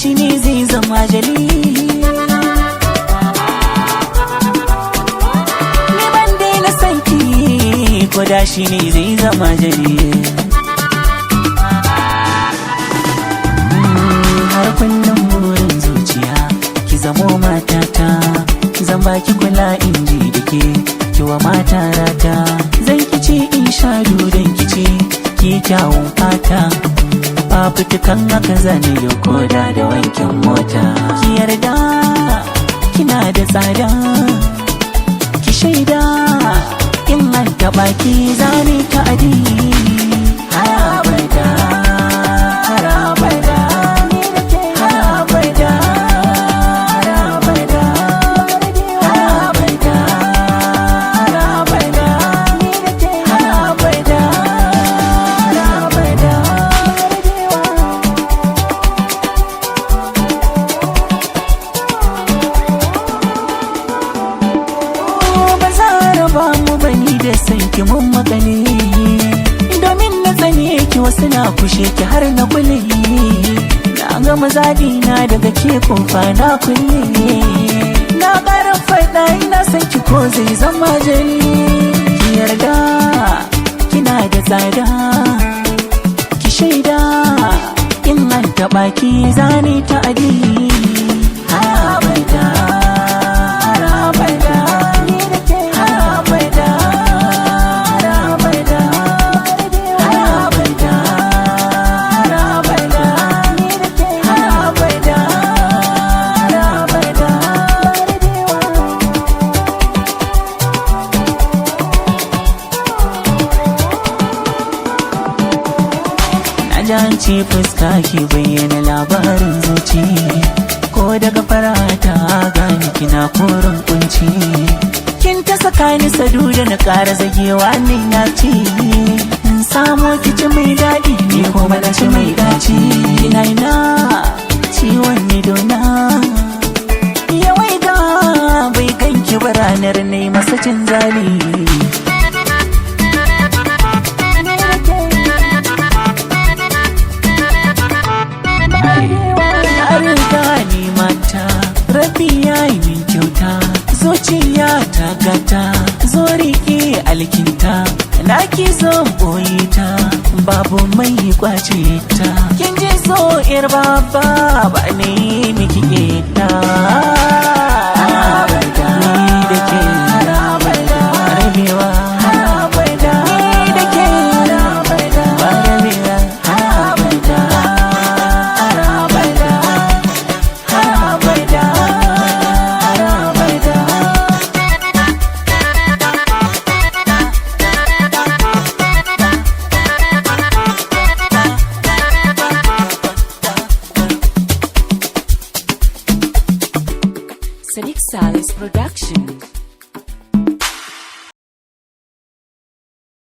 shi ne zai zama jali. Ni ban daina sanki ko da shi ne zai zama jali. Har kullum burin zuciya ki zamo matata, zan baki kula in ji dake kiwa mata rata. Zan kici in sha don kici ki kyawun fata, fafutukan haka zane yau koda da wankin mota. Ki yarda kina da tsada, ki shaida in an taɓa ki zane ta adi. Harabada, harabada, harabada, harabada, harabada, harabada, harabada, harabada. Ba za a raba mu bani da sanki mun makale, domin na tsane ki wasu na kushe ki har na kulle. Na gama zaɗi na daga ke kofa na kulle, na ƙara faɗa ina san ki ko zai zama jali. Ki yarda kina da tsada, ki shaida in an taɓa ki zane ta adi. Harabada, harabada, harabada, harabada, harabada, harabada, harabada, harabada. Na ji an ce fuska ke bayyana labarin zuci, ko daga farata gani kina koren kunci. Kin ta saka ni sadu da na ƙara zagewa ne na ci, in samo kici mai daɗi ne kuma na ci mai daci. Ina ina ciwon idona yawai ga bai ganki ba ranar ne masa cin zali. Na riga ni mata, rabi ya yi min kyauta, zuciya ta gata, zo riƙe alkinta, na ki zon ɓoye ta, babu mai kwace ta. Kin ji so ƴar baba ba ne miki ita. Ni da ke rabewa, ni da ke ba rabewa. Harabada, harabada, harabada, harabada. Sadiq Saleh's production.